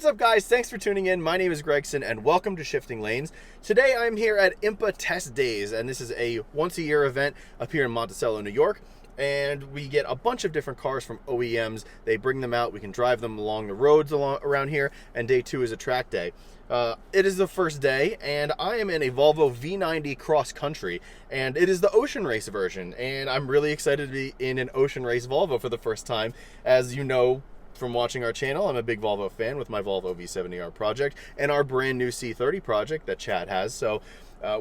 What's up, guys? Thanks for tuning in. My name is Gregson and welcome to Shifting Lanes. Today I'm here at IMPA Test Days, and this is a once-a-year event up here in Monticello, New York. And we get a bunch of different cars from OEMs. They bring them out, we can drive them along the roads around here, and day two is a track day. It is the first day, and I am in a Volvo V90 Cross Country, and it is the Ocean Race version, and I'm really excited to be in an Ocean Race Volvo for the first time. As you know from watching our channel, I'm a big Volvo fan with my Volvo V70R project and our brand new C30 project that Chad has. So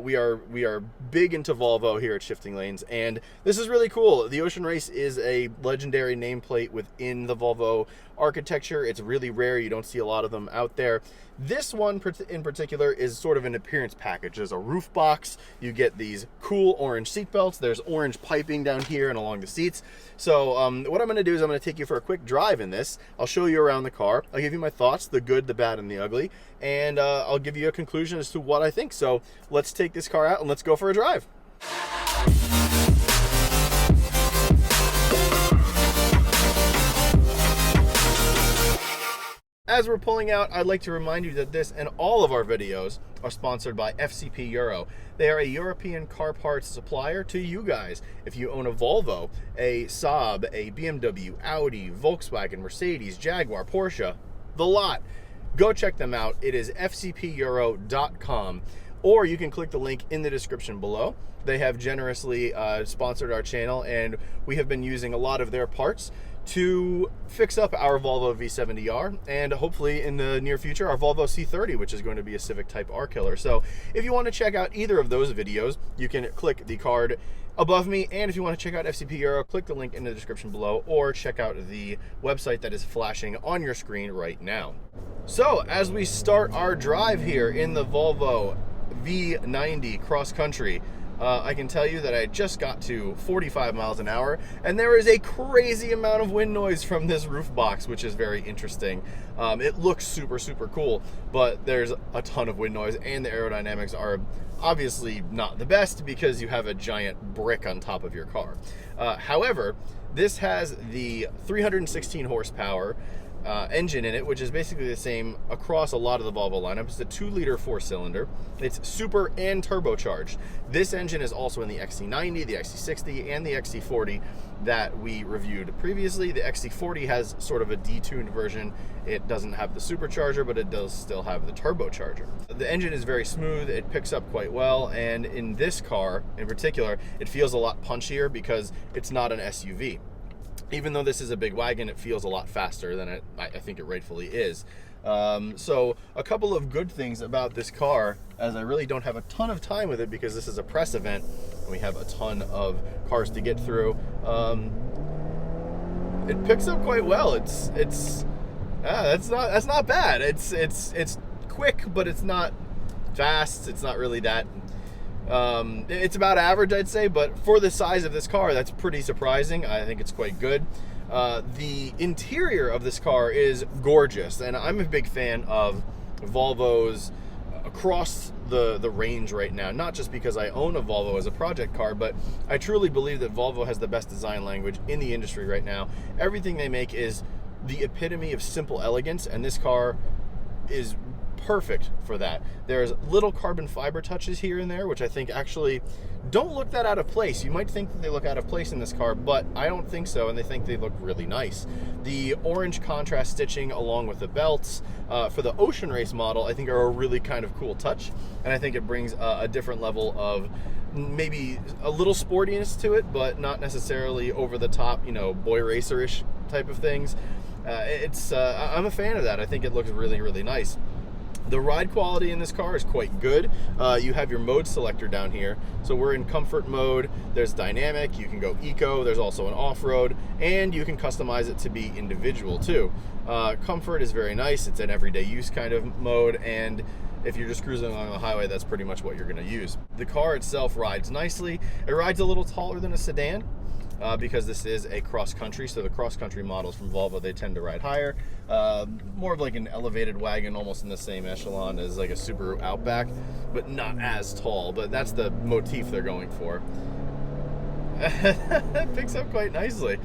we are big into Volvo here at Shifting Lanes, and this is really cool. The Ocean Race is a legendary nameplate within the Volvo architecture. It's really rare. You don't see a lot of them out there. This one in particular is sort of an appearance package. There's a roof box. You get these cool orange seat belts. There's orange piping down here and along the seats. So what I'm going to do is I'm going to take you for a quick drive in this. I'll show you around the car. I'll give you my thoughts, the good, the bad, and the ugly, and I'll give you a conclusion as to what I think. So let's take this car out and let's go for a drive. As we're pulling out, I'd like to remind you that this and all of our videos are sponsored by FCP Euro. They are a European car parts supplier to you guys. If you own a Volvo, a Saab, a BMW, Audi, Volkswagen, Mercedes, Jaguar, Porsche, the lot, go check them out. It is fcpeuro.com, or you can click the link in the description below. They have generously sponsored our channel, and we have been using a lot of their parts to fix up our Volvo V70R, and hopefully in the near future our Volvo C30, which is going to be a Civic Type R killer. So if you want to check out either of those videos, you can click the card above me, and if you want to check out FCP Euro, click the link in the description below, or check out the website that is flashing on your screen right now. So as we start our drive here in the Volvo V90 Cross Country, I can tell you that I just got to 45 miles an hour, and there is a crazy amount of wind noise from this roof box, which is very interesting. It looks super, super cool, but there's a ton of wind noise, and the aerodynamics are obviously not the best because you have a giant brick on top of your car. However, this has the 316 horsepower engine in it, which is basically the same across a lot of the Volvo lineup. It's a 2-liter 4-cylinder. It's super and turbocharged. This engine is also in the XC90, the XC60, and the XC40 that we reviewed previously. The XC40 has sort of a detuned version. It doesn't have the supercharger, but it does still have the turbocharger. The engine is very smooth. It picks up quite well, and in this car in particular, it feels a lot punchier because it's not an SUV. Even though this is a big wagon, it feels a lot faster than I think it rightfully is. So a couple of good things about this car, as I really don't have a ton of time with it because this is a press event and we have a ton of cars to get through. It picks up quite well. That's not bad. It's quick, but it's not fast. It's not really that. It's about average, I'd say, but for the size of this car, that's pretty surprising. I think it's quite good. The interior of this car is gorgeous, and I'm a big fan of Volvos across the range right now, not just because I own a Volvo as a project car, but I truly believe that Volvo has the best design language in the industry right now. Everything they make is the epitome of simple elegance, and this car is perfect for that. There's little carbon fiber touches here and there, which I think actually don't look that out of place. You might think that they look out of place in this car, but I don't think so, and they think they look really nice. The orange contrast stitching along with the belts for the Ocean Race model, I think are a really kind of cool touch, and I think it brings a different level of maybe a little sportiness to it, but not necessarily over the top, boy racer-ish type of things. I'm a fan of that. I think it looks really, really nice. The ride quality in this car is quite good. You have your mode selector down here. So we're in comfort mode. There's dynamic, you can go eco, there's also an off-road, and you can customize it to be individual too. Comfort is very nice. It's an everyday use kind of mode, and if you're just cruising along the highway, that's pretty much what you're gonna use. The car itself rides nicely. It rides a little taller than a sedan, because this is a cross country. So the cross country models from Volvo, they tend to ride higher, more of like an elevated wagon, almost in the same echelon as like a Subaru Outback, but not as tall. But that's the motif they're going for. It picks up quite nicely.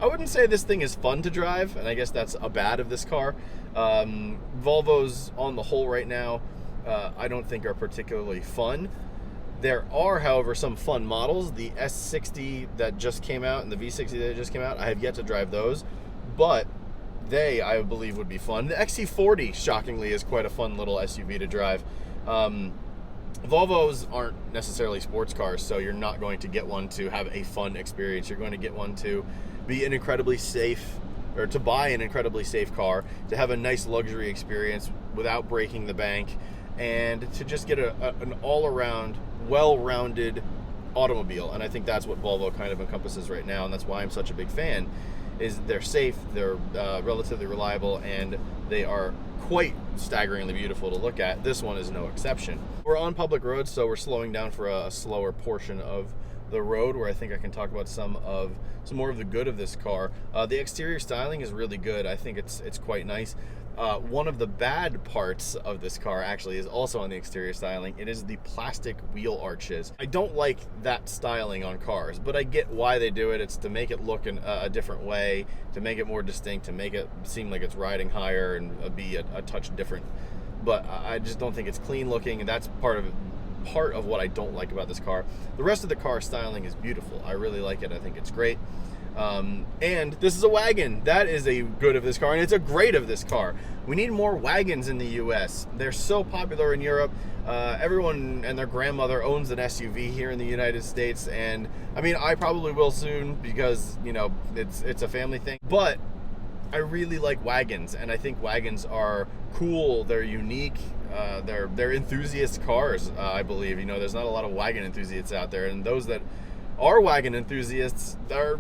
I wouldn't say this thing is fun to drive, and I guess that's a bad of this car. Volvos on the whole right now, I don't think are particularly fun. There are, however, some fun models. The S60 that just came out and the V60 that just came out, I have yet to drive those, but they, I believe, would be fun. The XC40, shockingly, is quite a fun little SUV to drive. Volvos aren't necessarily sports cars, so you're not going to get one to have a fun experience. You're going to get one to be an incredibly safe, or to buy an incredibly safe car, to have a nice luxury experience without breaking the bank, and to just get an all-around, well-rounded automobile. And I think that's what Volvo kind of encompasses right now, and that's why I'm such a big fan, is they're safe, they're relatively reliable, and they are quite staggeringly beautiful to look at. This one is no exception. We're on public roads, so we're slowing down for a slower portion of the road, where I think I can talk about some more of the good of this car. The exterior styling is really good. I think it's quite nice. One of the bad parts of this car actually is also on the exterior styling. It is the plastic wheel arches. I don't like that styling on cars, but I get why they do it. It's to make it look in a different way, to make it more distinct, to make it seem like it's riding higher and be a touch different. But I just don't think it's clean looking, and that's part of what I don't like about this car. The rest of the car styling is beautiful. I really like it. I think it's great. And this is a wagon. That is a good of this car, and it's a great of this car. We need more wagons in the US. They're so popular in Europe. Everyone and their grandmother owns an SUV here in the United States, and I mean, I probably will soon, because, you know, it's a family thing. But I really like wagons, and I think wagons are cool. They're unique. They're enthusiast cars. I believe, you know, there's not a lot of wagon enthusiasts out there, and those that are wagon enthusiasts, they're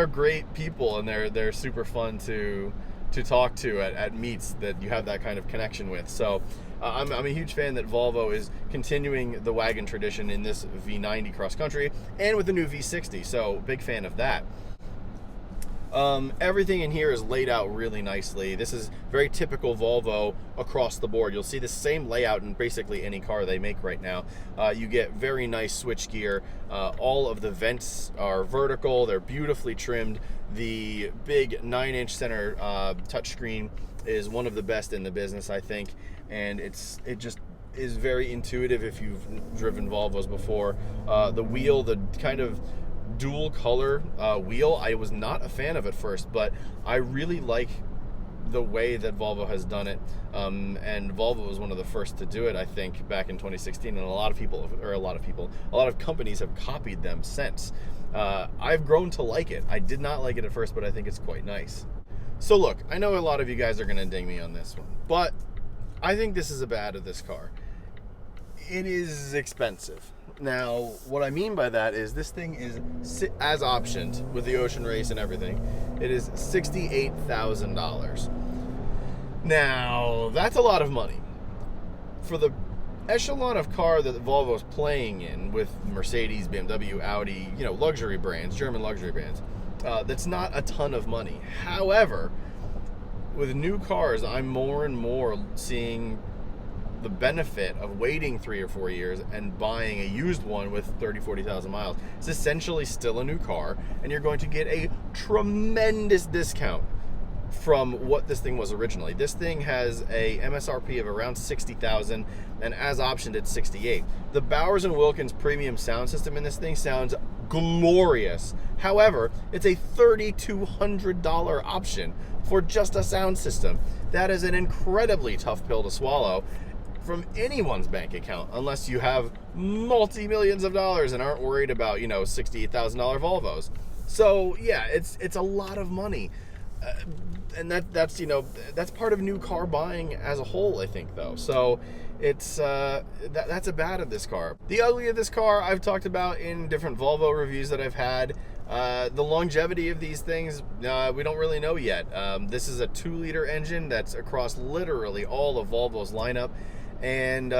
great people, and they're super fun to talk to at meets that you have that kind of connection with. So I'm a huge fan that Volvo is continuing the wagon tradition in this V90 Cross Country and with the new V60. So big fan of that. Everything in here is laid out really nicely. This is very typical Volvo across the board. You'll see the same layout in basically any car they make right now. You get very nice switchgear. All of the vents are vertical. They're beautifully trimmed. The big 9-inch center touchscreen is one of the best in the business, I think. And it just is very intuitive if you've driven Volvos before. The wheel, the kind of dual color wheel, I was not a fan of at first, but I really like the way that Volvo has done it. And Volvo was one of the first to do it, I think, back in 2016, and a lot of companies have copied them since. I've grown to like it. I did not like it at first, but I think it's quite nice. So look, I know a lot of you guys are gonna ding me on this one, but I think this is a bad of this car. It is expensive. Now, what I mean by that is this thing is, as optioned with the Ocean Race and everything, it is $68,000. Now, that's a lot of money. For the echelon of car that Volvo's playing in with Mercedes, BMW, Audi, you know, luxury brands, German luxury brands, that's not a ton of money. However, with new cars, I'm more and more seeing the benefit of waiting 3 or 4 years and buying a used one with 30,000-40,000 miles. It's essentially still a new car, and you're going to get a tremendous discount from what this thing was originally. This thing has a MSRP of around $60,000, and as optioned, it's $68,000. The Bowers & Wilkins premium sound system in this thing sounds glorious. However, it's a $3,200 option for just a sound system. That is an incredibly tough pill to swallow from anyone's bank account, unless you have multi-millions of dollars and aren't worried about, you know, $68,000 Volvos. So yeah, it's a lot of money, and that's you know, that's part of new car buying as a whole, I think, though. So it's that's a bad of this car. The ugly of this car I've talked about in different Volvo reviews that I've had. The longevity of these things, we don't really know yet. This is a 2-liter engine that's across literally all of Volvo's lineup. And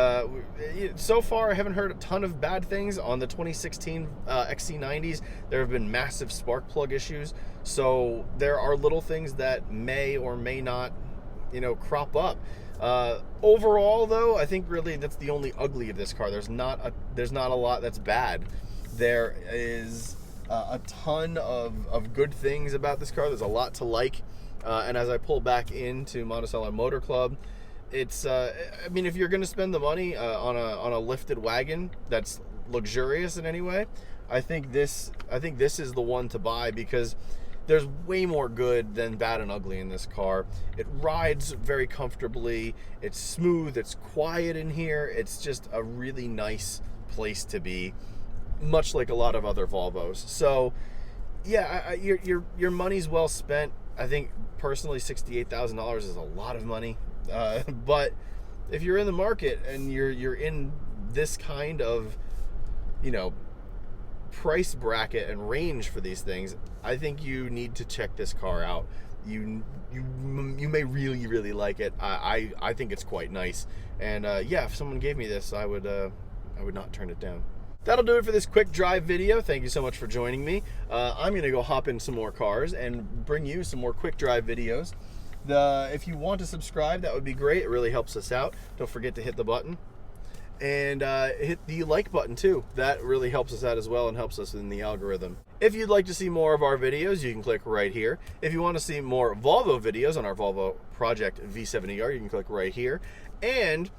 so far, I haven't heard a ton of bad things on the 2016 XC90s. There have been massive spark plug issues. So there are little things that may or may not, you know, crop up. Overall, though, I think really that's the only ugly of this car. There's not a lot that's bad. There is a ton of good things about this car. There's a lot to like. And as I pull back into Monticello Motor Club, it's, I mean, if you're going to spend the money on a lifted wagon that's luxurious in any way, I think this is the one to buy, because there's way more good than bad and ugly in this car. It rides very comfortably. It's smooth. It's quiet in here. It's just a really nice place to be, much like a lot of other Volvos. So, yeah, your money's well spent. I think personally, $68,000 is a lot of money. But if you're in the market and you're in this kind of, you know, price bracket and range for these things, I think you need to check this car out. You may really like it. I think it's quite nice, and yeah, if someone gave me this, I would not turn it down. That'll do it for this quick drive video. Thank you so much for joining me. I'm gonna go hop in some more cars and bring you some more quick drive videos. If you want to subscribe, that would be great. It really helps us out. Don't forget to hit the button. And hit the like button too. That really helps us out as well and helps us in the algorithm. If you'd like to see more of our videos, you can click right here. If you want to see more Volvo videos on our Volvo Project V70R, you can click right here. And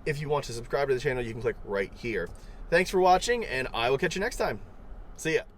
if you want to subscribe to the channel, you can click right here. Thanks for watching, and I will catch you next time. See ya.